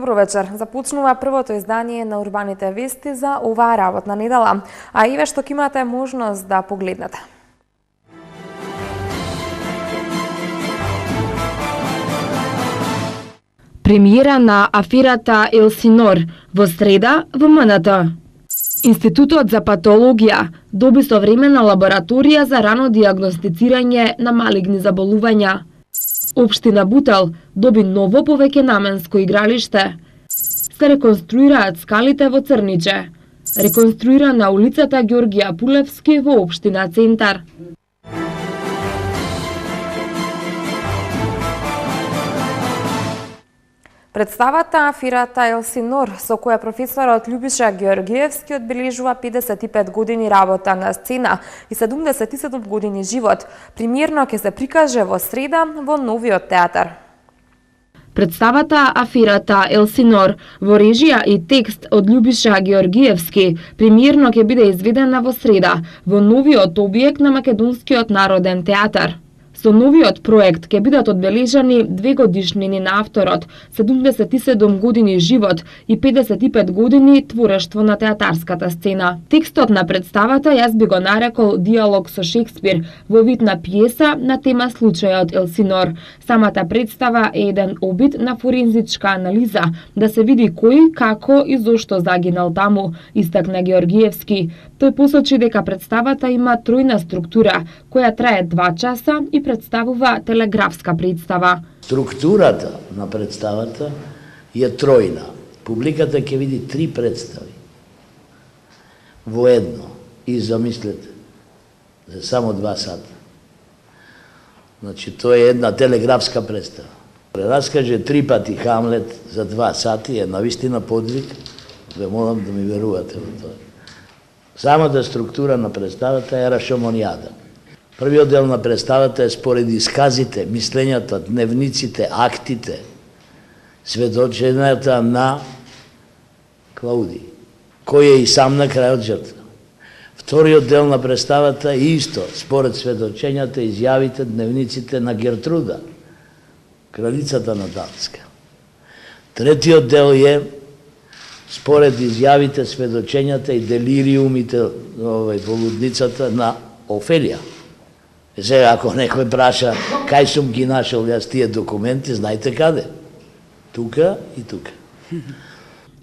Добро вечер. Започнува првото издание на Урбаните вести за оваа работна недела, а и ве што имате можност да погледнете. Премиера на аферата Елсинор во среда во МНТ. Институтот за патологија доби современа лабораторија за рано дијагностицирање на малигни заболувања. Општина Бутел доби ново повеќенаменско игралиште. Се реконструираат скалите во Црниче. Реконструирана улицата Ѓорѓија Пулевски во општина Центар. Представата аферата Елсинор, со која професорот Љубиша Ѓорѓиевски одбележува 55 години работа на сцена и 77 години живот, премиерно ќе се прикаже во среда во Новиот театар. Представата аферата Елсинор во режија и текст од Љубиша Ѓорѓиевски премиерно ќе биде изведена во среда во новиот објект на Македонскиот народен театар. Со новиот проект ќе бидат одбележани 2 годишнини на авторот, 77 години живот и 55 години творештво на театарската сцена. Текстот на представата јас би го нарекол диалог со Шекспир во вид на пиеса на тема случајот Елсинор. Самата представа е еден обид на форензичка анализа, да се види кој, како и зошто загинал таму, истакна Ѓорѓиевски. Тој посочи дека представата има тројна структура, која трае 2 часа и представува телеграфска представа. Структурата на представата е тројна. Публиката ќе види 3 представи во едно. И замислете, за само 2 сата. Значи, тоа е една телеграфска представа. Раскаже 3 пати Хамлет за 2 сати, е навистина подвиг. Ве молам да ми верувате во тоа. Самата структура на представата е рашомонијада. Првиот дел на представата е според исказите, мислењата, дневниците, актите, сведочењата на Клауди, кој е и сам на крајот жртва. Вториот дел на представата е исто, според сведочењата, изјавите, дневниците на Гертруда, кралицата на Данска. Третиот дел е според изјавите, сведочењата и делириумите во лудницата на Офелија. Сега, ако некој праша кај сум ги нашел јас тие документи, знајте каде. Тука и тука.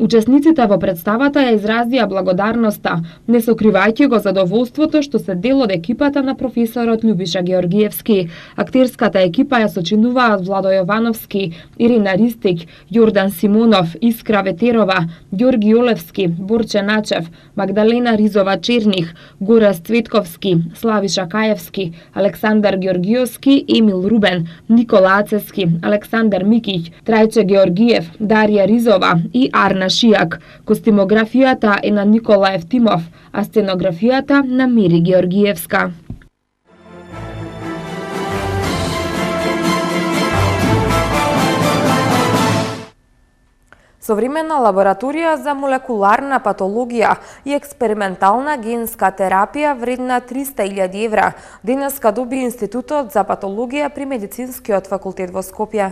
Учесниците во представата ја изразија благодарноста, не сокривајќи го задоволството што се дел од екипата на професорот Љубиша Ѓорѓиевски. Актерската екипа ја сочинуваат Владо Јовановски, Ирина Ристик, Јордан Симонов, Искра Ветерова, Ѓорги Олевски, Борче Начев, Магдалена Ризова Черних, Горас Цветковски, Славиша Каевски, Александар Ѓорѓиовски, Емил Рубен, Никола Ацески, Александар Микиќ, Трајче Георгиев, Дарија Ризова и Арна Шијак. Костимографијата е на Никола Евтимов, а сценографијата на Мири Георгиевска. Современа лабораторија за молекуларна патологија и експериментална генска терапија вредна 300.000 евра денеска доби Институтот за патологија при Медицинскиот факултет во Скопје.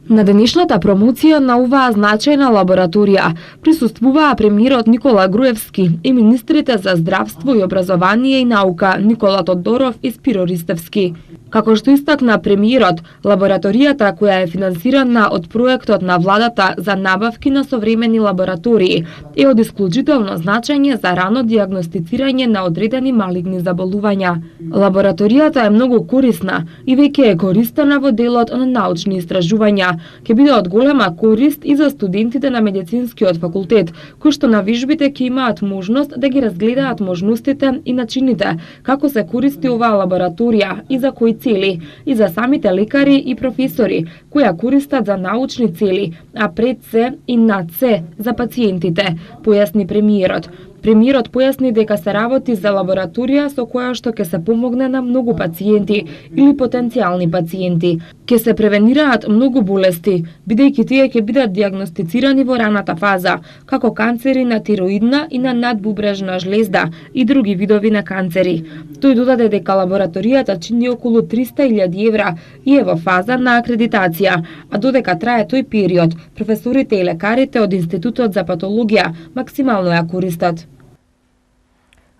На денешната промоција на оваа значајна лабораторија присуствуваа премиерот Никола Груевски и министрите за здравство и образование и наука Никола Тодоров и Спиро Ристевски. Како што истакна премиерот, лабораторијата која е финансирана од проектот на владата за набавки на современи лаборатории е од исклучително значење за рано дијагностицирање на одредени малигни заболувања. Лабораторијата е многу корисна и веќе е користена во делот на научни истражувања. Ќе биде од голема корист и за студентите на Медицинскиот факултет, кои што на вежбите ќе имаат можност да ги разгледаат можностите и начините како се користи оваа лабораторија и за кои цели, и за самите лекари и професори, кои ја користат за научни цели, а пред се и над се за пациентите, појасни премиерот. Премиерот појасни дека се работи за лабораторија со која што ќе се помогне на многу пациенти или потенцијални пациенти. Ќе се превенираат многу болести, бидејќи тие ќе бидат дијагностицирани во раната фаза, како канцери на тироидна и на надбубрежна жлезда и други видови на канцери. Тој додаде дека лабораторијата чини околу 300.000 евра и е во фаза на акредитација, а додека трае тој период, професорите и лекарите од Институтот за патологија максимално ја користат.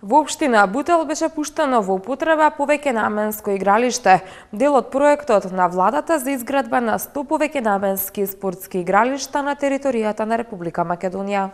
Во општина Бутел беше пуштено во употреба повеќенаменско игралиште, дел од проектот на владата за изградба на 100 повеќенаменски спортски игралишта на територијата на Република Македонија.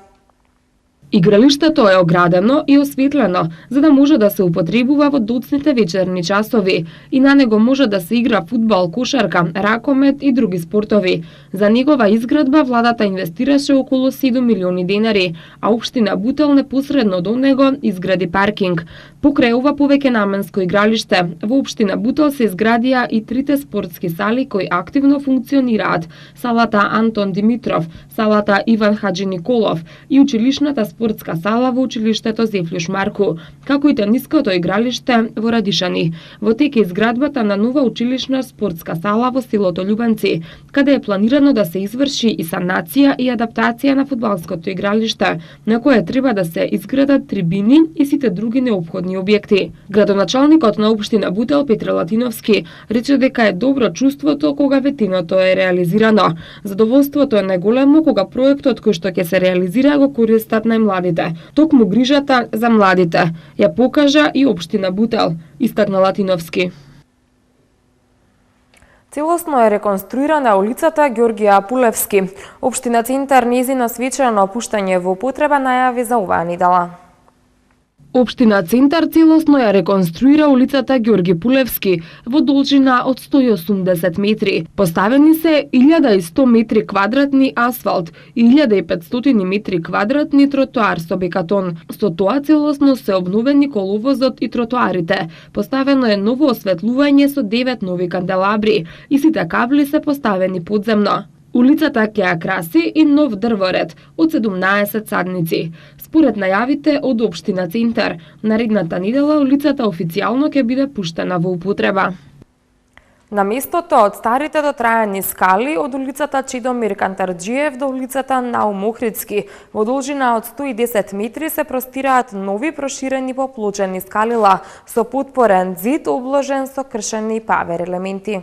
Игралиштето е оградено и осветлено, за да може да се употребува во доцните вечерни часови и на него може да се игра фудбал, кошарка, ракомет и други спортови. За негова изградба владата инвестираше околу 7 милиони денари, а општина Бутел непосредно до него изгради паркинг. Покрај ова повеќенаменско игралиште, во општина Бутел се изградија и 3 спортски сали кои активно функционираат: салата Антон Димитров, салата Иван Хаджи Николов и училишната спортска сала во училиштето Зефлюш Марку, како и тениското игралиште во Радишани. Во тек е изградбата на нова училишна спортска сала во селото Љубенци, каде е планирано да се изврши и санација и адаптација на фудбалското игралиште, на кое треба да се изградат трибини и сите други неопходни објекти. Градоначалникот на општина Бутел Петре Латиновски рече дека е добро чувството кога ветиното е реализирано. Задоволството е најголемо кога проектот кој што ќе се реализира го користат најмладите. Токму грижата за младите ја покажа и општина Бутел, истакна Латиновски. Целосно е реконструирана улицата Ѓорѓе Апулевски. Општина Центар нејзино свечено пуштање во употреба најави за оваа недела. Општина Центар целосно ја реконструира улицата Ѓорѓе Пулевски во должина од 180 метри. Поставени се 1100 метри квадратни асфалт и 1500 метри квадратни тротоар со бекатон. Со тоа целосно се обновени коловозот и тротоарите. Поставено е ново осветлување со 9 нови канделабри и сите кабли се поставени подземно. Улицата ќе ја краси и нов дрворед од 17 садници. Според најавите од општина Центар, наредната недела улицата официјално ќе биде пуштена во употреба. На местото од старите дотрајани скали од улицата Чедомир Кантарџиев до улицата Наум Охридски во должина од 110 метри се простираат нови проширени поплочени скалила со потпорен зид обложен со кршени павер елементи.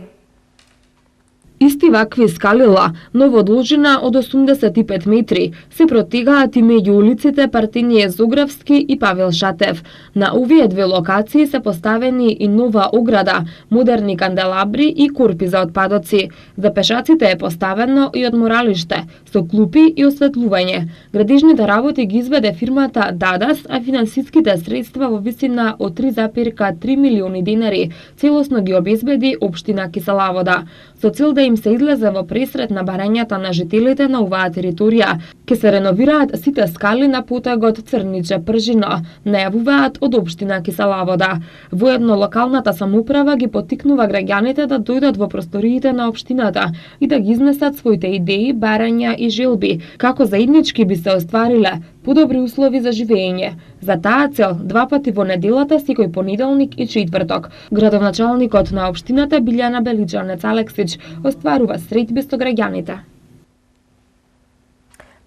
Исти вакви скалила, но во должина од 85 метри, се протегаат и меѓу улиците Партиније Зографски и Павел Шатев. На овие две локации се поставени и нова ограда, модерни канделабри и корпи за отпадоци. За пешаците е поставено и одморалиште, со клупи и осветлување. Градежните работи ги изведе фирмата Дадас, а финансиските средства во висина од 3,3 милиони денари целосно ги обезбеди општина Киселавода. Со цел да им се излезе во пресрет на барањата на жителите на оваа територија, ќе се реновираат сите скали на потегот Црниче-Пржино, најавуваат од општина Киселавода. Воедно локалната самоуправа ги поттикнува граѓаните да дојдат во просториите на општината и да ги изнесат своите идеи, барања и желби, како заеднички би се оствариле подобри услови за живење. За таа цел, 2 пати во неделата, секој понеделник и четврток, градоначалникот на општината Билјана Белиджанец Алексич остварува средби со граѓаните.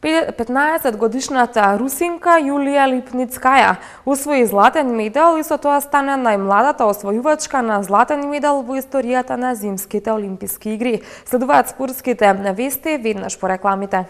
15-годишната русинка Јулија Липницкаја усвои златен медал и со тоа стана најмладата освојувачка на златен медал во историјата на зимските олимписки игри. Следуваат спортските вести веднаш по рекламите.